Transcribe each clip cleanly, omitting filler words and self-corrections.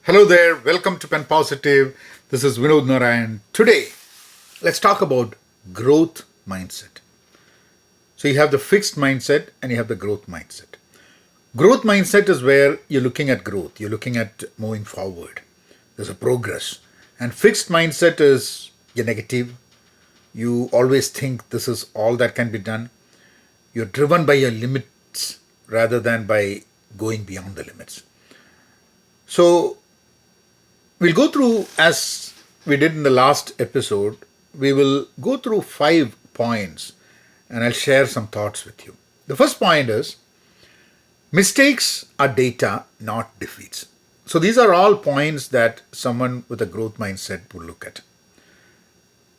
Hello there, welcome to Pen Positive. This is Vinod Narayan. Today, let's talk about growth mindset. So, you have the fixed mindset and you have the growth mindset. Growth mindset is where you're looking at growth, you're looking at moving forward, there's a progress. And fixed mindset is you're negative, you always think this is all that can be done, you're driven by your limits rather than by going beyond the limits. So, we'll go through, as we did in the last episode, we will go through 5 points and I'll share some thoughts with you. The first point is mistakes are data, not defeats. So these are all points that someone with a growth mindset would look at.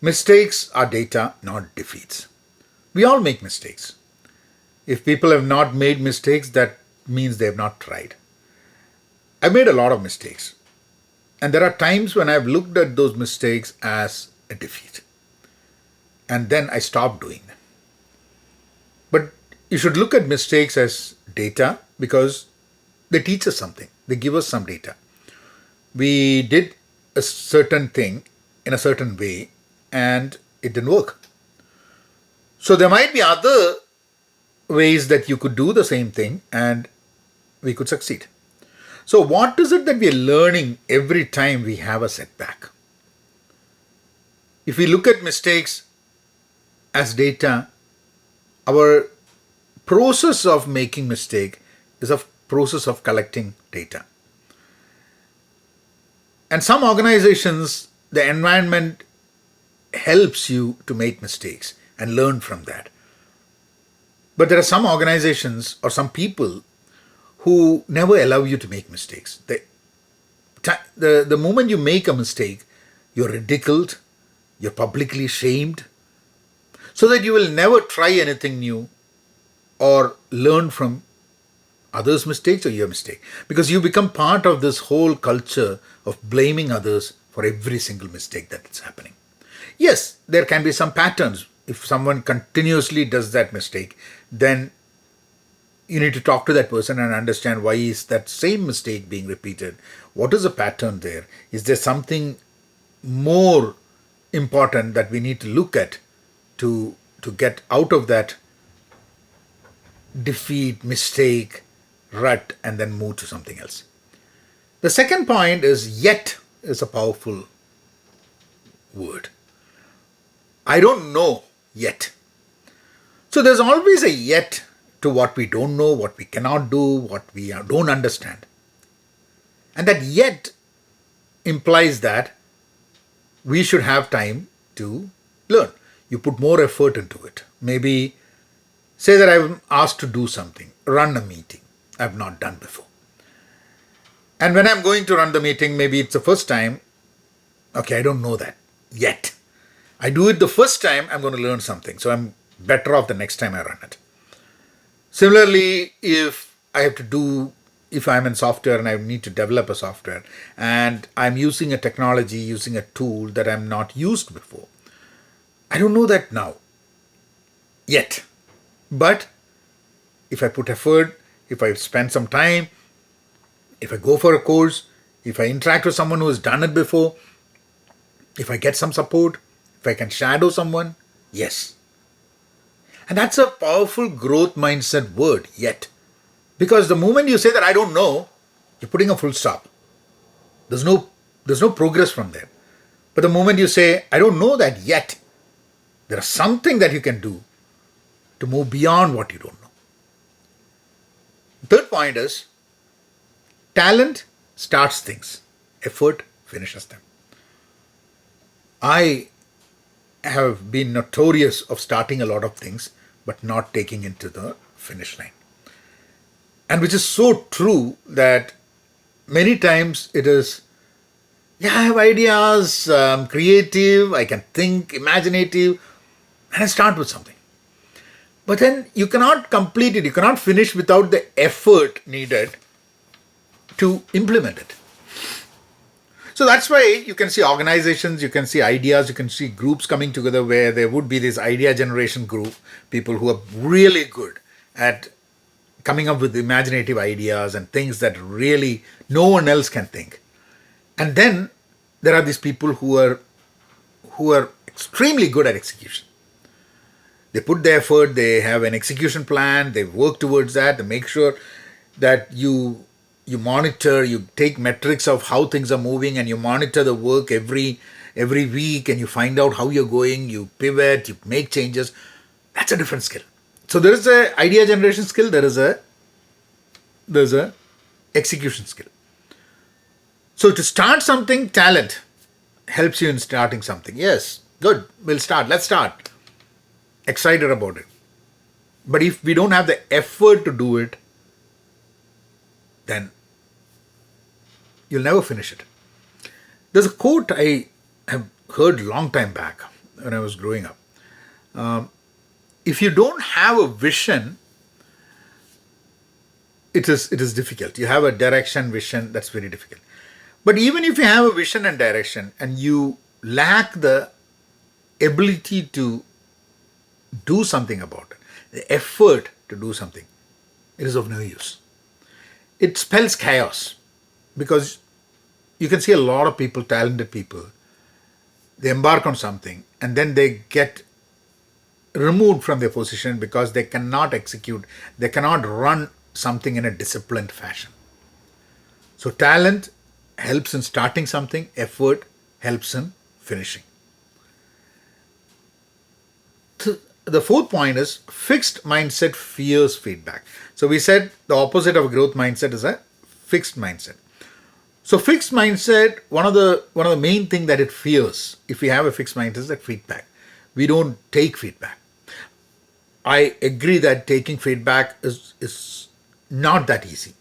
Mistakes are data, not defeats. We all make mistakes. If people have not made mistakes, that means they have not tried. I made a lot of mistakes. And there are times when I've looked at those mistakes as a defeat. And then I stopped doing them. But you should look at mistakes as data because they teach us something. They give us some data. We did a certain thing in a certain way and it didn't work. So there might be other ways that you could do the same thing and we could succeed. So what is it that we are learning every time we have a setback? If we look at mistakes as data, our process of making mistake is a process of collecting data. And some organizations, the environment helps you to make mistakes and learn from that. But there are some organizations or some people who never allow you to make mistakes. The moment you make a mistake, you're ridiculed, you're publicly shamed, so that you will never try anything new or learn from others' mistakes or your mistake. Because you become part of this whole culture of blaming others for every single mistake that is happening. Yes, there can be some patterns. If someone continuously does that mistake, then you need to talk to that person and understand why is that same mistake being repeated. What is the pattern there? Is there something more important that we need to look at to get out of that defeat, mistake, rut, and then move to something else? The second point is yet is a powerful word. I don't know yet. So there's always a yet to what we don't know, what we cannot do, what we don't understand. And that yet implies that we should have time to learn. You put more effort into it. Maybe say that I'm asked to do something, run a meeting I've not done before. And when I'm going to run the meeting, maybe it's the first time, okay, I don't know that yet. I do it the first time, I'm going to learn something. So I'm better off the next time I run it. Similarly, if I'm in software and I need to develop a software and I'm using a technology, using a tool that I'm not used before, I don't know that now, yet. But if I put effort, if I spend some time, if I go for a course, if I interact with someone who has done it before, if I get some support, if I can shadow someone, yes. And that's a powerful growth mindset word, yet. Because the moment you say that I don't know, you're putting a full stop. There's no progress from there. But the moment you say, I don't know that yet, there is something that you can do to move beyond what you don't know. Third point is, talent starts things. Effort finishes them. I have been notorious of starting a lot of things but not taking into the finish line. And which is so true that many times it is, yeah, I have ideas, I'm creative, I can think, imaginative, and I start with something. But then you cannot complete it, you cannot finish without the effort needed to implement it. So that's why you can see organizations, you can see ideas, you can see groups coming together where there would be this idea generation group, people who are really good at coming up with imaginative ideas and things that really no one else can think. And then there are these people who are extremely good at execution. They put the effort, they have an execution plan, they work towards that, they make sure that you monitor, you take metrics of how things are moving, and you monitor the work every week, and you find out how you're going, you pivot, you make changes. That's a different skill. So there is a idea generation skill, there's a execution skill. So to start something, talent helps you in starting something. Yes, good, we'll start, let's start. Excited about it. But if we don't have the effort to do it, then you'll never finish it. There's a quote I have heard long time back when I was growing up. If you don't have a vision, it is difficult. You have a direction, vision, that's very difficult. But even if you have a vision and direction and you lack the ability to do something about it, the effort to do something, it is of no use. It spells chaos, because you can see a lot of people, talented people, they embark on something and then they get removed from their position because they cannot execute, they cannot run something in a disciplined fashion. So talent helps in starting something, effort helps in finishing. The fourth point is fixed mindset fears feedback. So we said the opposite of a growth mindset is a fixed mindset. So fixed mindset, one of the main thing that it fears, if we have a fixed mindset, is that feedback. We don't take feedback. I agree that taking feedback is not that easy,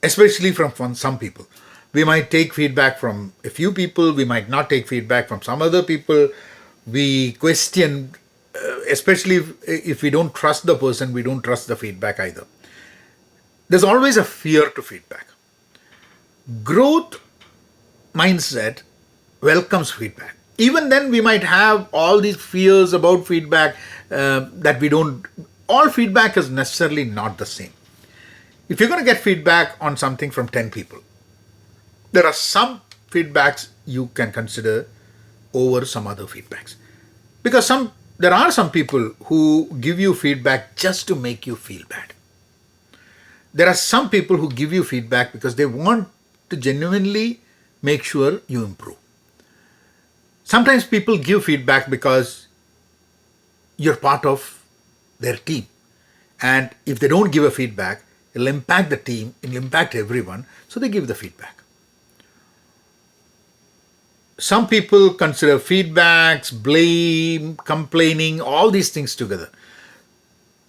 especially from some people. We might take feedback from a few people, we might not take feedback from some other people. We question, especially if we don't trust the person, we don't trust the feedback either. There's always a fear to feedback. Growth mindset welcomes feedback. Even then, we might have all these fears about feedback that we don't. All feedback is necessarily not the same. If you're going to get feedback on something from 10 people, there are some feedbacks you can consider over some other feedbacks. Because there are some people who give you feedback just to make you feel bad. There are some people who give you feedback because they want to genuinely make sure you improve. Sometimes people give feedback because you're part of their team. And if they don't give a feedback, it'll impact the team, it'll impact everyone, so they give the feedback. Some people consider feedbacks, blame, complaining, all these things together.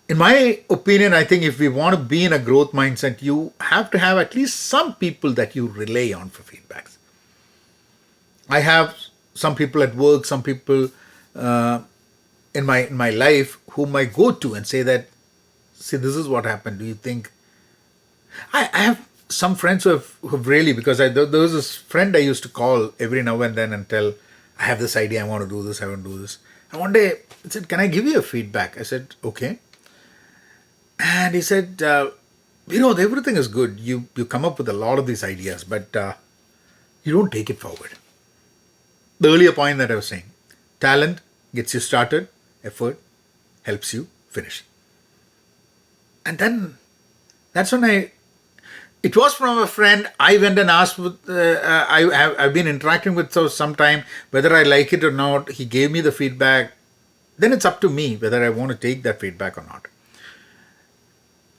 In my opinion, I think if we want to be in a growth mindset, you have to have at least some people that you rely on for feedbacks. I have some people at work, some people in my life whom I go to and say that, see, this is what happened. Do you think? I have some friends who have really, because there was this friend I used to call every now and then and tell, I have this idea, I want to do this, I want to do this. And one day he said, can I give you a feedback? I said, okay. And he said, everything is good. You come up with a lot of these ideas, but you don't take it forward. The earlier point that I was saying, talent gets you started, effort helps you finish. And then that's when it was from a friend. I went and asked, I've been interacting with some time, whether I like it or not. He gave me the feedback. Then it's up to me whether I want to take that feedback or not.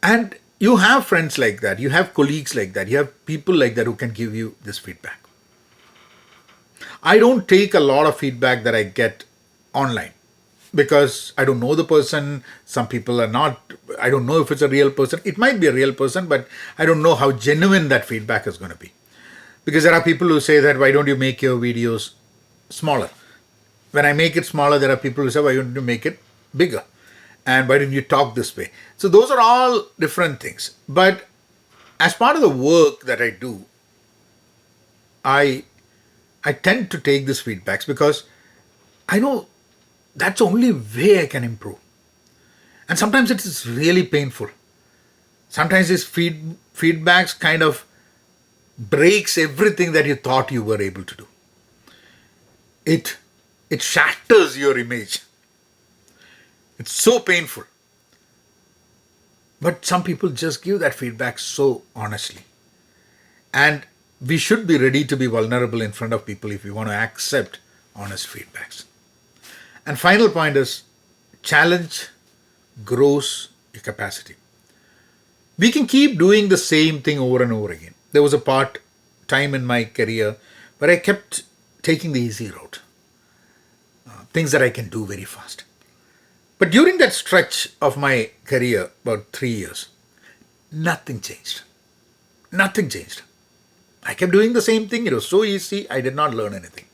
And you have friends like that. You have colleagues like that. You have people like that who can give you this feedback. I don't take a lot of feedback that I get online because I don't know the person. Some people are not. I don't know if it's a real person. It might be a real person, but I don't know how genuine that feedback is going to be. Because there are people who say that, why don't you make your videos smaller? When I make it smaller, there are people who say, why don't you make it bigger? And why didn't you talk this way? So those are all different things. But as part of the work that I do, I tend to take these feedbacks because I know that's the only way I can improve. And sometimes it is really painful. Sometimes these feedbacks kind of breaks everything that you thought you were able to do. It shatters your image. It's so painful. But some people just give that feedback so honestly. And we should be ready to be vulnerable in front of people if we want to accept honest feedbacks. And final point is, challenge grows your capacity. We can keep doing the same thing over and over again. There was a time in my career where I kept taking the easy route, things that I can do very fast. But during that stretch of my career, about 3 years, nothing changed. Nothing changed. I kept doing the same thing. It was so easy. I did not learn anything.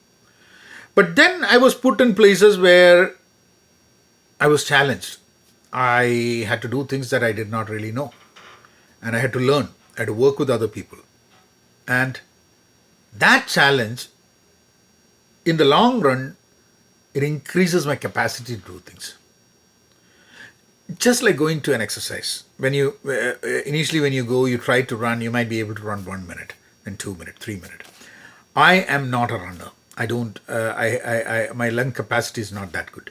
But then I was put in places where I was challenged. I had to do things that I did not really know. And I had to learn. I had to work with other people. And that challenge, in the long run, it increases my capacity to do things. Just like going to an exercise. When you initially when you go, you try to run, you might be able to run 1 minute, then 2 minutes, 3 minutes. I am not a runner. I don't. My lung capacity is not that good.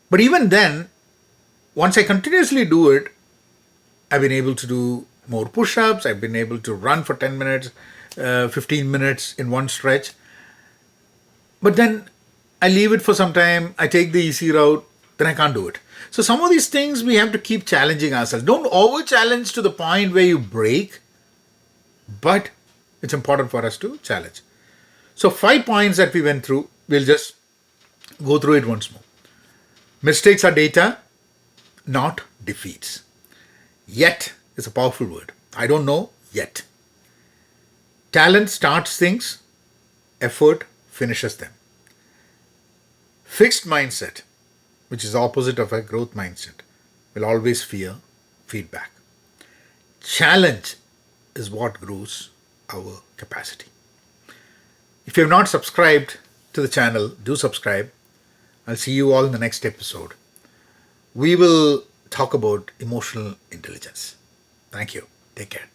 But even then, once I continuously do it, I've been able to do more push-ups. I've been able to run for 10 minutes, 15 minutes in one stretch. But then I leave it for some time. I take the easy route. Then I can't do it. So some of these things we have to keep challenging ourselves. Don't over-challenge to the point where you break, but it's important for us to challenge. So 5 points that we went through, we'll just go through it once more. Mistakes are data, not defeats. Yet is a powerful word. I don't know yet. Talent starts things, effort finishes them. Fixed mindset, which is the opposite of a growth mindset, will always fear feedback. Challenge is what grows our capacity. If you have not subscribed to the channel, do subscribe. I'll see you all in the next episode. We will talk about emotional intelligence. Thank you. Take care.